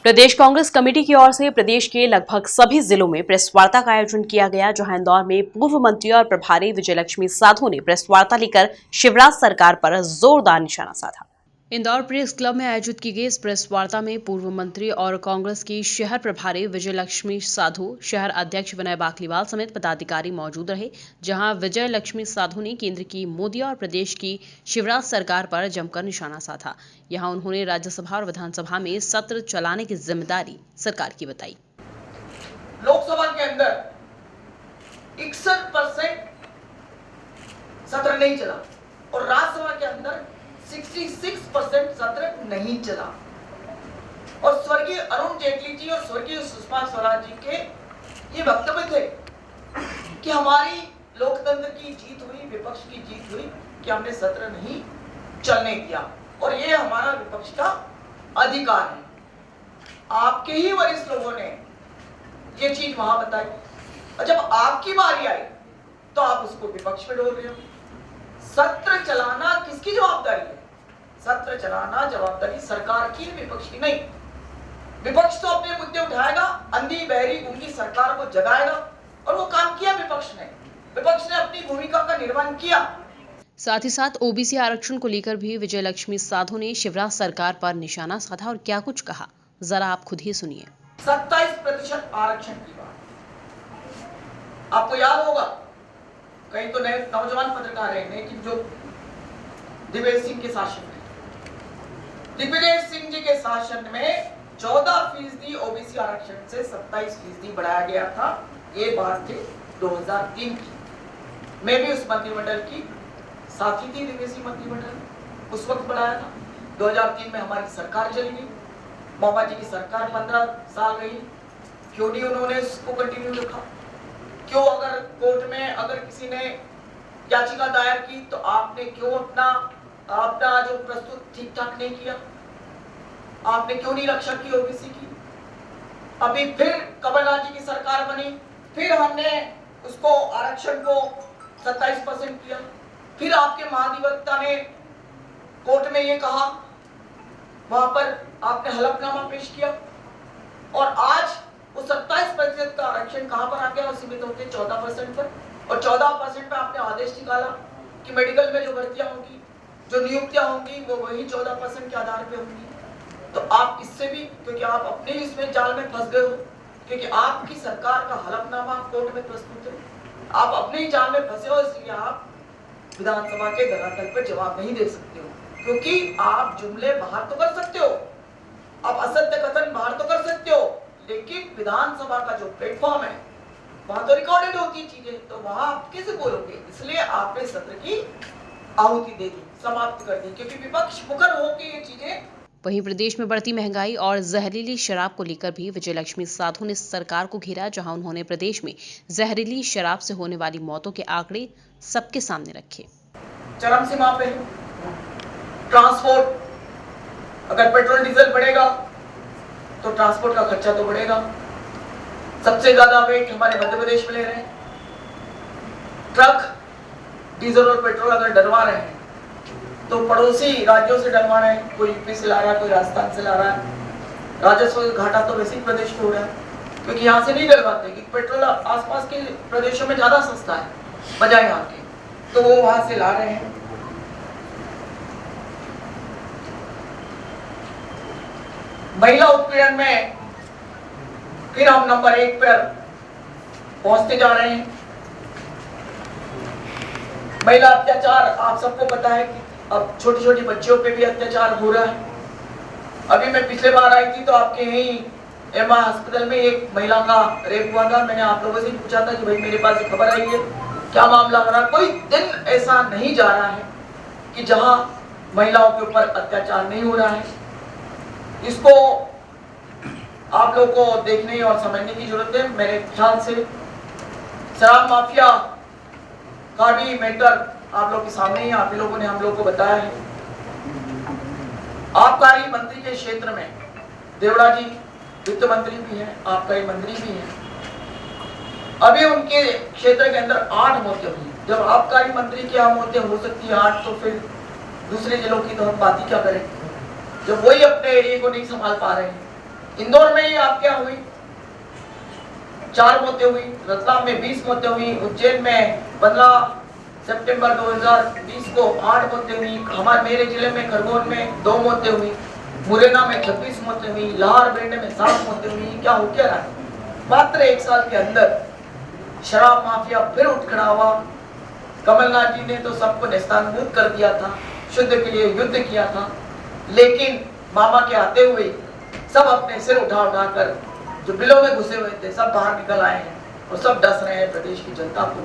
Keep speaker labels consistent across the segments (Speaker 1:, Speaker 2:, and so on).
Speaker 1: प्रदेश Congress committee की ओर से प्रदेश के लगभग सभी जिलों में प्रेस वार्ता का आयोजन किया गया, जहां इंदौर में पूर्व मंत्री और प्रभारी विजयलक्ष्मी साधो ने प्रेस वार्ता लेकर शिवराज सरकार पर जोरदार निशाना साधा। इंदौर प्रेस क्लब में आयोजित की गई इस प्रेस वार्ता में पूर्व मंत्री और कांग्रेस की शहर प्रभारी विजयलक्ष्मी साधो, शहर अध्यक्ष विनय बाकलीवाल समेत पदाधिकारी मौजूद रहे, जहां विजयलक्ष्मी साधो ने केंद्र की मोदी और प्रदेश की शिवराज सरकार पर जमकर निशाना साधा। यहां उन्होंने राज्यसभा और विधानसभा में सत्र चलाने की जिम्मेदारी सरकार की बताई।
Speaker 2: लोकसभा के अंदर 61% सत्र नहीं चला और राज्यसभा के अंदर 66% सत्र नहीं चला। और स्वर्गीय अरुण जेटली जी और स्वर्गीय सुषमा स्वराज जी के ये वक्तव्य थे कि हमारी लोकतंत्र की जीत हुई, विपक्ष की जीत हुई कि हमने सत्र नहीं चलने दिया और ये हमारा विपक्ष का अधिकार है। आपके ही वरिष्ठ लोगों ने ये चीज वहां बताई और जब आपकी बारी आई तो आप उसको विपक्ष पे डोल रहे हो। सत्र चलाना किसकी जवाबदारी है? सत्र चलाना जवाबदारी सरकार की, विपक्ष की नहीं। विपक्ष तो अपने मुद्दे उठाएगा, अंधी बहरी गूंगी सरकार को जगाएगा और वो काम किया विपक्ष ने। विपक्ष ने अपनी भूमिका का निर्वहन किया।
Speaker 1: साथ ही साथ ओबीसी आरक्षण को लेकर भी विजयलक्ष्मी साधो ने शिवराज सरकार पर निशाना साधा और क्या कुछ कहा, जरा आप खुद ही सुनिए।
Speaker 2: 27% आरक्षण की बात आपको याद होगा, कई तो नए नौजवान पत्रकार हैं कि जो दिग्विजय सिंह के शासन में, दिग्विजय सिंह जी के शासन में 14% ओबीसी आरक्षण से 27% बढ़ाया गया था। ये बात थी 2003 की। मैं भी उस मंत्रिमंडल की साथी थी, दिग्विजय मंत्रिमंडल उस वक्त बढ़ाया था। 2003 में हमारी सरकार चली गई, मामा जी की सरकार 15 साल रही, क्यों नहीं उन्होंने इसको कंटिन्यू रखा? क्यों अगर कोर्ट में अगर किसी ने याचिका दायर की तो आपने क्यों अपना जो प्रस्तुत ठीक ठाक नहीं किया? आपने क्यों नहीं रक्षा की ओबीसी की? अभी फिर कमलनाथ जी की सरकार बनी, फिर हमने उसको आरक्षण को 27% किया। फिर आपके महाधिवक्ता ने कोर्ट में ये कहा, वहां पर आपने हलफनामा पेश किया और आज वो 27% का आरक्षण कहां पर आ गया और सीमित होकर 14% पर, और 14% पे आपने आदेश निकाला कि मेडिकल में जो भर्तियां होंगी, जो नियुक्तियां होंगी, वो वही 14% के आधार पे होंगी। तो आप इससे भी, क्योंकि आप अपने इसमें जाल में फंस गए हो, क्योंकि आपकी सरकार का हलफनामा कोर्ट में प्रस्तुत है, आप अपने ही जाल में फंसे हो, इसलिए आप विधानसभा के धरातल पर जवाब नहीं दे सकते हो। क्योंकि आप जुमले बाहर तो कर सकते हो, आप असत्य कथन बाहर तो कर सकते हो, लेकिन विधानसभा का जो प्लेटफॉर्म है वहां तो रिकॉर्डेड होती चीजें, तो वहां आप कैसे बोलोगे? इसलिए आपने सत्र की आहुति दे दी, समाप्त कर दी, क्योंकि विपक्ष मुखर होकर ये चीजें।
Speaker 1: वहीं प्रदेश में बढ़ती महंगाई और जहरीली शराब को लेकर भी विजयलक्ष्मी साधो ने सरकार को घेरा, जहां उन्होंने प्रदेश में जहरीली शराब से होने वाली मौतों के आंकड़े सबके सामने रखे।
Speaker 2: चरम सीमा पे ट्रांसपोर्ट, अगर पेट्रोल डीजल बढ़ेगा तो ट्रांसपोर्ट का खर्चा तो बढ़ेगा। सबसे ज्यादा वेट हमारे मध्य प्रदेश में ले रहे हैं। ट्रक डीजल और पेट्रोल अगर डलवा रहे हैं तो पड़ोसी राज्यों से डलवा रहे हैं, कोई यूपी से ला रहा है, कोई राजस्थान से ला रहा है। राजस्व घाटा तो वैसे ही प्रदेश को हो रहा है, क्योंकि यहाँ से नहीं डलवाते, क्योंकि पेट्रोल आसपास के प्रदेशों में ज्यादा सस्ता है बजाय यहाँ के, तो वो वहां से ला रहे हैं। महिला उत्पीड़न में फिर हम नंबर 1 पर पहुंचते जा रहे हैं। महिला अत्याचार, आप सबको पता है कि अब छोटी छोटी बच्चियों पे भी अत्याचार हो रहा है। अभी मैं पिछले बार आई थी तो आपके यही एमा अस्पताल में एक महिला का रेप हुआ था। मैंने आप लोगों से पूछा था कि भाई मेरे पास एक खबर आई है, क्या मामला हो रहा है? कोई दिन ऐसा नहीं जा रहा है कि जहां महिलाओं के ऊपर अत्याचार नहीं हो रहा है। इसको आप लोग को देखने और समझने की जरूरत है। मेरे ख्याल से शराब माफिया का भी मैटर आप लोग के सामने ही आप लोगों ने हम लोग को बताया है। आबकारी मंत्री के क्षेत्र में देवड़ा जी वित्त मंत्री भी हैं, आबकारी मंत्री भी हैं। अभी उनके क्षेत्र के अंदर 8 मौतें हुई। जब आबकारी मंत्री की मौतें हो सकती है 8, तो फिर दूसरे जिलों की तो हम बात ही क्या करें, जब वही अपने एरिया को नहीं संभाल पा रहे हैं। इंदौर में ही आपके यहाँ हुई 4 मौतें हुई, रतलाम में 20 मौतें हुई, उज्जैन में 15 सितंबर 2020 को 8 मौतें हुई, हमारे मेरे जिले में खरगोन में 2 मौतें हुई, मुरैना में 26 मौतें हुई, लाहौर बेंडे में 7 मौतें हुई। क्या हो क्या रहा है? मात्र 1 साल के अंदर शराब माफिया फिर उठ खड़ा हुआ। कमलनाथ जी ने तो सबको नेस्तानाबूद कर दिया था, शुद्ध के लिए युद्ध किया था, लेकिन मामा के आते हुए सब अपने सिर उठा उठा कर जो बिलों में घुसे हुए थे सब बाहर निकल आए हैं और सब डस रहे हैं प्रदेश की जनता को।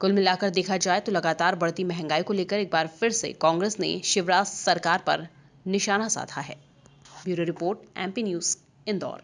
Speaker 1: कुल मिलाकर देखा जाए तो लगातार बढ़ती महंगाई को लेकर एक बार फिर से कांग्रेस ने शिवराज सरकार पर निशाना साधा है। Bureau report, MP news, Indore.